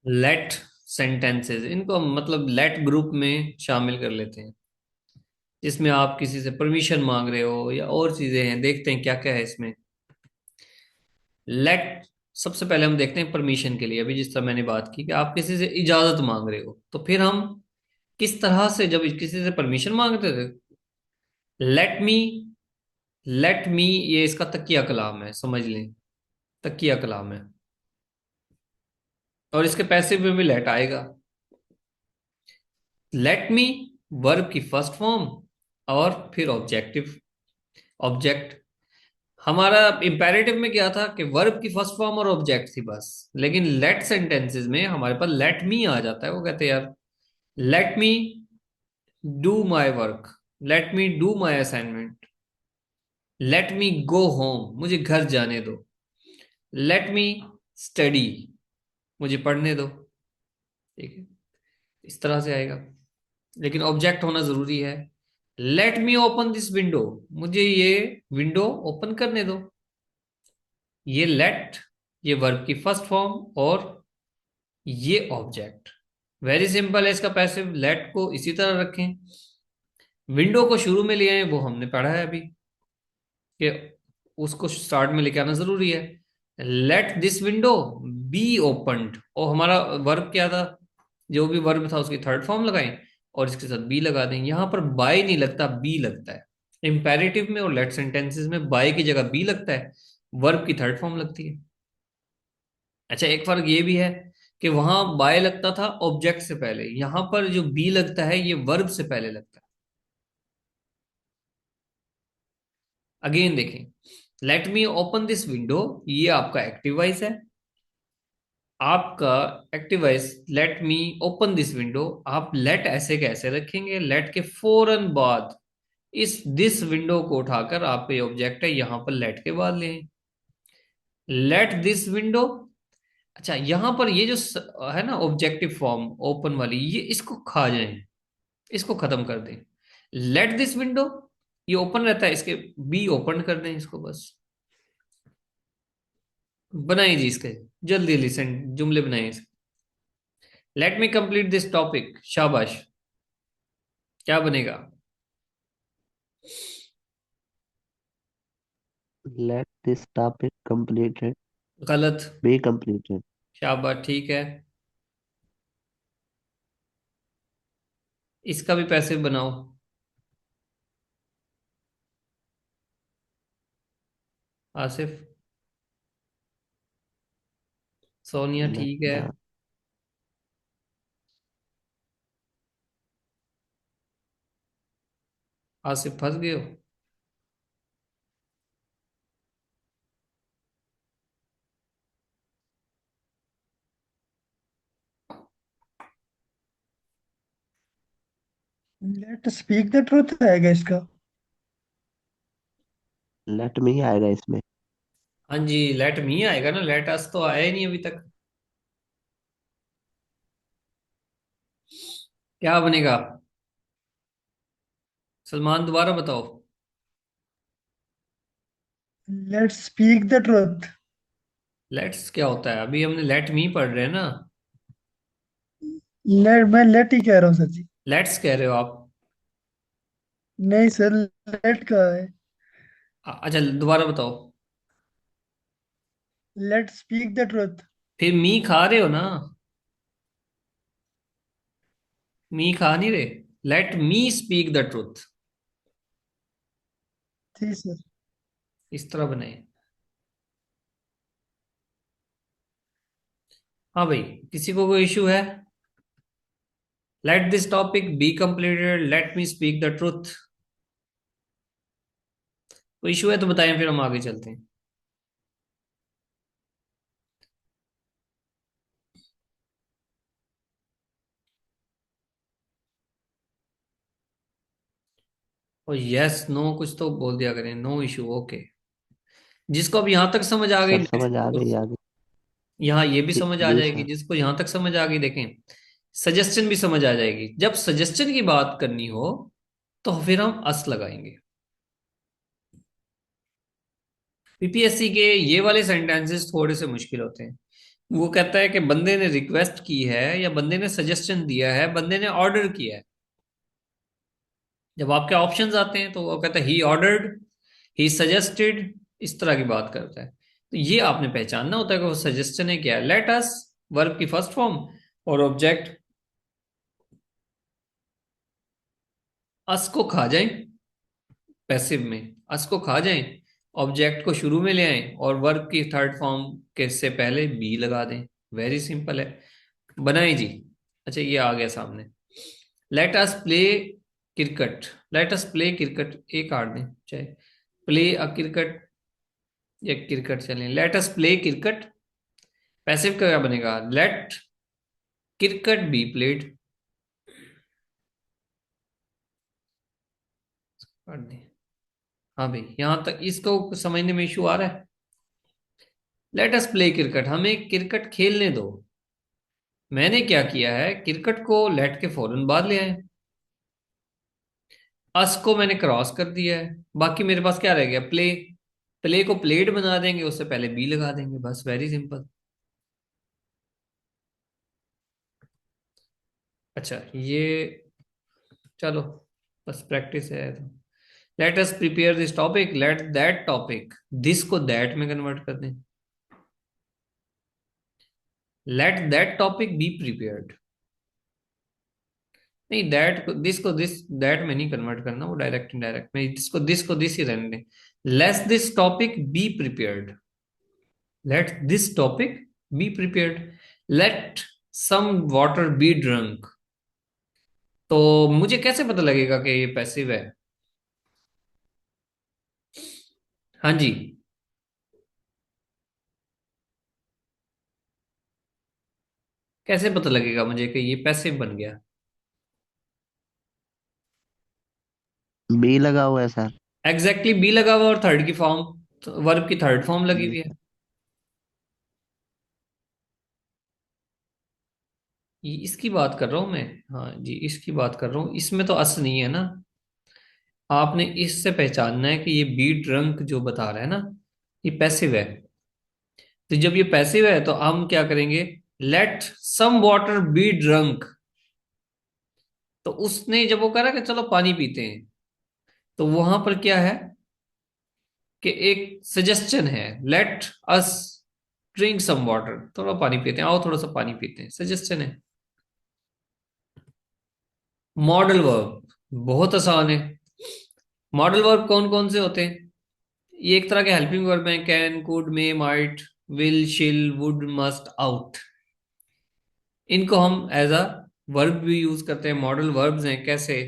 Late sentences, इनको मतलब late group में शामिल कर लेते हैं, जिसमें आप किसी से परमिशन मांग रहे हो या और चीजें हैं। देखते हैं क्या क्या है इसमें। लेट, सबसे पहले हम देखते हैं परमिशन के लिए। अभी जिस तरह मैंने बात की कि आप किसी से इजाजत मांग रहे हो, तो फिर हम किस तरह से जब किसी से परमिशन मांगते थे, लेट मी, लेट मी, ये इसका तकिया कलाम है, समझ लें। तकिया कलाम है, और इसके पैसिव में भी लेट आएगा। लेट मी वर्ब की फर्स्ट फॉर्म, और फिर ऑब्जेक्टिव, ऑब्जेक्ट। हमारा इंपेरेटिव में क्या था कि वर्ब की फर्स्ट फॉर्म और ऑब्जेक्ट थी बस। लेकिन लेट सेंटेंसेस में हमारे पास लेट मी आ जाता है। वो कहते हैं यार, let me do my work, let me do my assignment, let me go home, मुझे घर जाने दो, लेट मी स्टडी, मुझे पढ़ने दो। ठीक है, इस तरह से आएगा। लेकिन ऑब्जेक्ट होना जरूरी है। Let me open this window, मुझे ये विंडो ओपन करने दो। ये लेट, ये वर्ब की फर्स्ट फॉर्म, और ये ऑब्जेक्ट। वेरी सिंपल है इसका पैसिव। लेट को इसी तरह रखें, विंडो को शुरू में ले आए, वो हमने पढ़ा है अभी कि उसको स्टार्ट में लेके आना जरूरी है। Let this window be opened, और हमारा वर्ब क्या था, जो भी वर्ब था उसकी थर्ड फॉर्म लगाएं और इसके साथ बी लगा दें। यहां पर बाय नहीं लगता, बी लगता है। इंपेरेटिव में और लेट सेंटेंसेस में बाय की जगह बी लगता है, वर्ब की थर्ड फॉर्म लगती है। अच्छा, एक फर्क ये भी है कि वहां बाय लगता था ऑब्जेक्ट से पहले, यहां पर जो बी लगता है ये वर्ब से पहले लगता है। अगेन देखें, let me open this window, ये आपका एक्टिव वॉइस है। आपका active voice let me open this window, आप लेट ऐसे कैसे रखेंगे, लेट के फौरन बाद इस दिस विंडो को उठाकर, आप ये ऑब्जेक्ट है यहां पर लेट के बाद लें, लेट दिस विंडो। अच्छा, यहां पर ये जो है ना ऑब्जेक्टिव फॉर्म ओपन वाली, ये इसको खा जाएं, इसको खत्म कर दें। लेट दिस विंडो, ये ओपन रहता है, इसके बी ओपन कर दें इसको बस। बनाइए जी इसके, जल्दी जल्दी जुमले बनाइए इसके। Let me complete this topic, शाबाश। क्या बनेगा? Let this topic completed गलत। be completed. शाबाश, ठीक है। इसका भी पैसे बनाओ, आसिफ। सोनिया, Let ठीक है। the आसिफ फंस गए हो। लेट स्पीक द ट्रुथ आएगा इसका। let me आएगा इसमें। हाँ जी, लेट मी आएगा ना, लेट अस तो आया ही नहीं अभी तक। क्या बनेगा? सलमान, दोबारा बताओ। Late speak the truth. Let's क्या होता है? अभी हमने लेट मी पढ़ रहे हैं ना। लेट, मैं लेट ही कह रहा हूँ सर जी। लेट्स कह रहे हो आप। नहीं सर, लेट का है। अच्छा, दोबारा बताओ। Late speak the truth. फिर मी खा रहे हो ना, मी खा नहीं रहे। Let me speak the truth, जी सर। इस तरह बने। हाँ भाई, किसी को कोई इशू है? Let this topic be completed, late me speak the truth. कोई इशू है तो बताएं, फिर हम आगे चलते हैं। और यस नो कुछ तो बोल दिया करें, नो इशू, ओके। जिसको अब यहां तक समझ आ गई, सर नेक्स्ट समझ आ गई आ गई। यहाँ ये भी समझ आ जी जाएगी। सर। जिसको यहां तक समझ आ गई, देखें, सजेशन भी समझ आ जाएगी। जब सजेशन की बात करनी हो तो फिर हम अस लगाएंगे। पीपीएससी के ये वाले सेंटेंसेस थोड़े से मुश्किल होते हैं। वो कहता है कि बंदे ने रिक्वेस्ट की है, या बंदे ने सजेशन दिया है, बंदे ने ऑर्डर किया है। जब आपके ऑप्शंस आते हैं तो वो कहता है ही ऑर्डर्ड, ही सजेस्टेड, इस तरह की बात करता है। तो ये आपने पहचानना होता है कि वो सजेशन है क्या है। लेट अस, वर्ब की फर्स्ट फॉर्म, और ऑब्जेक्ट अस को खा जाए, पैसिव में अस को खा जाएं, ऑब्जेक्ट को शुरू में ले आएं, और वर्ब की थर्ड फॉर्म के से पहले बी लगा दें। वेरी सिंपल है। बनाए जी। अच्छा, ये आ गया सामने। Let us play cricket. Let us play cricket, एक काट दें चाहे, प्ले अ क्रिकेट या क्रिकेट चलें। Let us play cricket, passive का क्या बनेगा, लेट क्रिकेट बी प्लेड। काट दें। हाँ भाई, यहां तक इसको समझने में इशू आ रहा है। लेट अस प्ले क्रिकेट, हमें क्रिकेट खेलने दो। मैंने क्या किया है, क्रिकेट को लेट के फौरन बाद ले आए, अस को मैंने क्रॉस कर दिया है, बाकी मेरे पास क्या रह गया, प्ले। प्ले को प्लेड बना देंगे, उससे पहले बी लगा देंगे, बस वेरी सिंपल। अच्छा ये, चलो बस प्रैक्टिस है तो। Let us prepare this topic, let that topic, this को दैट में कन्वर्ट कर दें। Let that topic be prepared. नहीं, दैट को दिस, को दिस दैट में नहीं कन्वर्ट करना, वो डायरेक्ट इनडायरेक्ट में, इसको दिस ही रहने दें। Let this topic be prepared. Let this topic be prepared. Let some water be drunk. तो मुझे कैसे पता लगेगा कि ये पैसिव है। हाँ जी। कैसे पता लगेगा मुझे कि ये पैसिव बन गया। बी लगा हुआ है सर। एग्जैक्टली बी लगा हुआ, और थर्ड की फॉर्म, वर्ब की थर्ड फॉर्म लगी हुई है। इसकी बात कर रहा हूं मैं। हाँ जी, इसकी बात कर रहा हूँ, इसमें तो अस नहीं है ना। आपने इससे पहचानना है कि ये बी ड्रंक जो बता रहा है ना, ये पैसिव है। तो जब ये पैसिव है तो हम क्या करेंगे, let some water be drunk. तो उसने जब वो करा कि चलो पानी पीते हैं, तो वहां पर क्या है कि एक सजेशन है, let us drink some water, थोड़ा पानी पीते हैं, आओ थोड़ा सा पानी पीते हैं, सजेशन है। मॉडल वर्ब बहुत आसान है। मॉडल वर्ब कौन कौन से होते हैं, ये एक तरह के हेल्पिंग वर्ब हैं, can, could, may, might, will, शिल, वुड, मस्ट, आउट। इनको हम एज अ वर्ब भी यूज करते हैं, मॉडल वर्ब्स हैं। कैसे,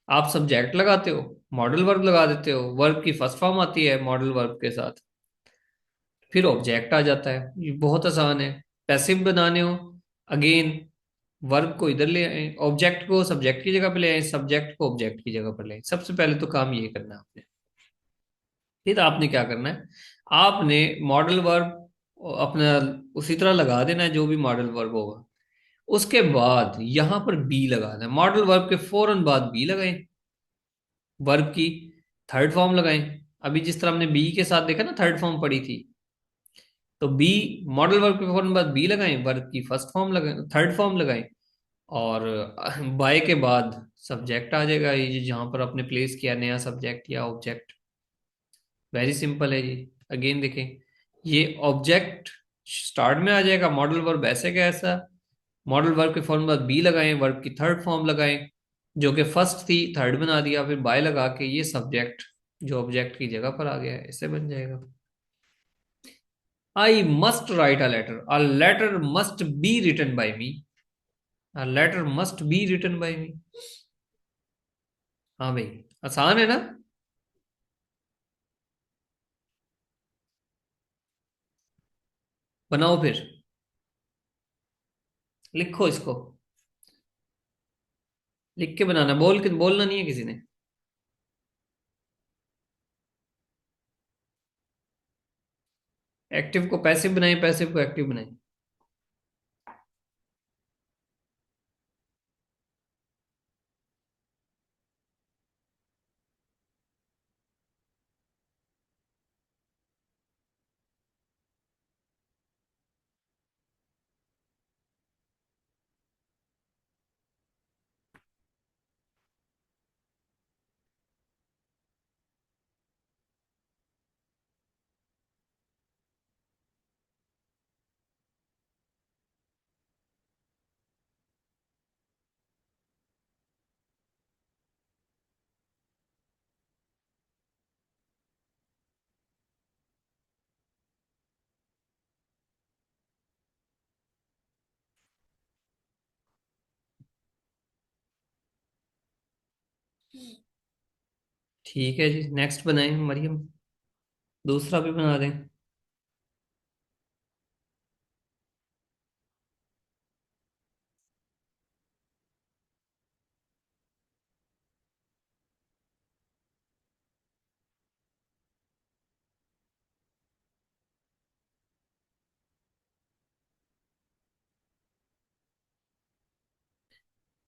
आप सब्जेक्ट लगाते हो, मॉडल वर्ब लगा देते हो, वर्ब की फर्स्ट फॉर्म आती है मॉडल वर्ब के साथ, फिर ऑब्जेक्ट आ जाता है। ये बहुत आसान है। पैसिव बनाने हो, अगेन वर्ब को इधर ले आए, ऑब्जेक्ट को सब्जेक्ट की जगह पे ले आए, सब्जेक्ट को ऑब्जेक्ट की जगह पर ले आए। सबसे पहले तो काम ये करना है आपने। फिर आपने क्या करना है, आपने मॉडल वर्ब अपना उसी तरह लगा देना है जो भी मॉडल वर्ब होगा। उसके बाद यहां पर बी लगाना है, मॉडल वर्ब के फौरन बाद बी लगाएं, वर्ब की थर्ड फॉर्म लगाएं। अभी जिस तरह हमने बी के साथ देखा ना, थर्ड फॉर्म पड़ी थी, तो बी, मॉडल वर्ब के फौरन बाद बी लगाएं, वर्ब की फर्स्ट फॉर्म लगाएं, थर्ड फॉर्म लगाएं, और बाय के बाद सब्जेक्ट आ जाएगा, ये जहां पर आपने प्लेस किया नया सब्जेक्ट या ऑब्जेक्ट। वेरी सिंपल है जी। अगेन देखें, ये ऑब्जेक्ट स्टार्ट में आ जाएगा, मॉडल वर्ब ऐसे का ऐसा, मॉडल वर्ब के फॉर्म में बी लगाएं, वर्ब की थर्ड फॉर्म लगाएं, जो कि फर्स्ट थी थर्ड बना दिया, फिर बाय लगा के ये सब्जेक्ट जो ऑब्जेक्ट की जगह पर आ गया है, ऐसे बन जाएगा। I must write a letter must be written by me, a letter must be written by me. हाँ भाई, आसान है ना। बनाओ फिर, लिखो इसको, लिख के बनाना, बोल के बोलना नहीं है किसी ने। एक्टिव को पैसिव बनाए, पैसिव को एक्टिव बनाए। ठीक है जी, नेक्स्ट बनाएं मरियम। दूसरा भी बना दें।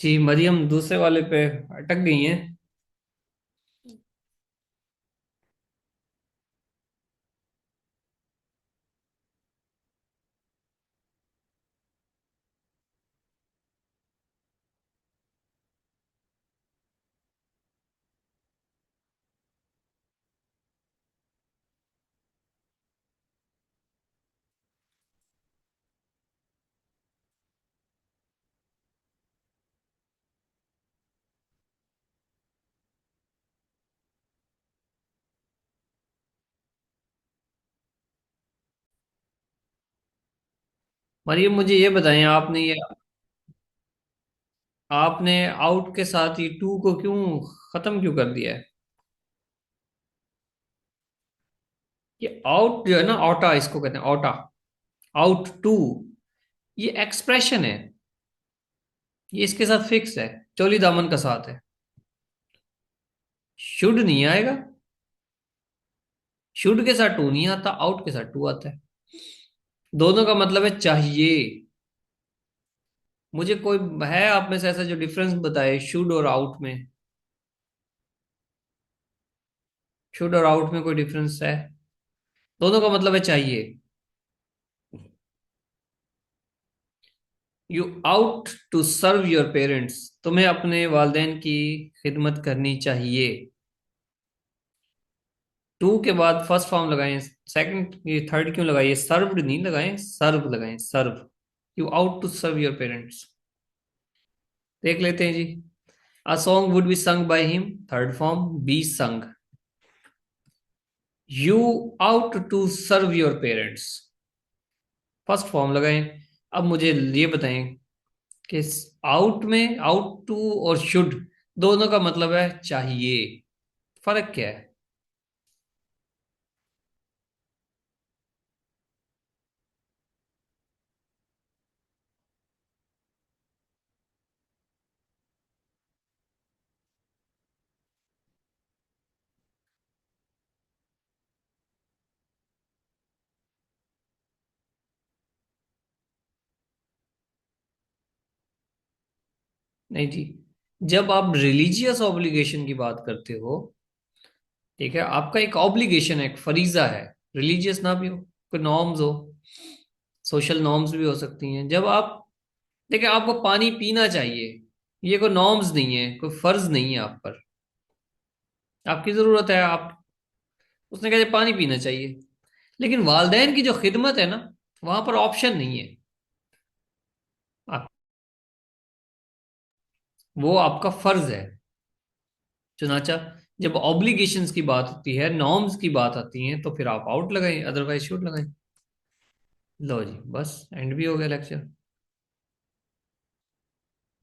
जी मरियम दूसरे वाले पे अटक गई हैं। मरियम मुझे ये बताएं, आपने आउट के साथ ही टू को क्यों खत्म क्यों कर दिया है? ये आउट जो है ना, ऑटा इसको कहते हैं, ऑटा। आउट टू, ये एक्सप्रेशन है। ये इसके साथ फिक्स है, चोली दामन का साथ है। शुड नहीं आएगा। शुड के साथ टू नहीं आता, आउट के साथ टू आता है। दोनों का मतलब है चाहिए। मुझे कोई है आप में से ऐसा जो डिफरेंस बताए शुड और आउट में? शुड और आउट में कोई डिफरेंस है? दोनों का मतलब है चाहिए। You ought to serve your parents, तुम्हें अपने वालिदैन की खिदमत करनी चाहिए। टू के बाद फर्स्ट फॉर्म लगाएं, सेकंड ये थर्ड क्यों लगाइए? सर्व्ड नहीं लगाएं, सर्व लगाएं, serve. You ought to serve your parents. देख लेते हैं जी। A song would be sung by him, third form be sung. You ought to serve your parents, first form लगाएं। अब मुझे ये बताएं कि आउट में आउट टू और शुड दोनों का मतलब है चाहिए। फर्क क्या है? नहीं जी, जब आप रिलीजियस ऑब्लिगेशन की बात करते हो, ठीक है, आपका एक ऑब्लिगेशन है, एक फरीजा है। रिलीजियस ना भी हो, कोई नॉर्म्स हो, सोशल नॉर्म्स भी हो सकती हैं। जब आप देखिए आपको पानी पीना चाहिए, ये कोई नॉर्म्स नहीं है, कोई फर्ज नहीं है आप पर। आपकी जरूरत है, आप, उसने कहा पानी पीना चाहिए। लेकिन वालदैन की जो खिदमत है ना, वहां पर ऑप्शन नहीं है। आप, वो आपका फर्ज है। चुनाचा जब ऑब्लिगेशंस की बात होती है, नॉर्म्स की बात आती है, तो फिर आप आउट लगाएं, अदरवाइज शुड लगाएं। लो जी, बस एंड भी हो गया लेक्चर।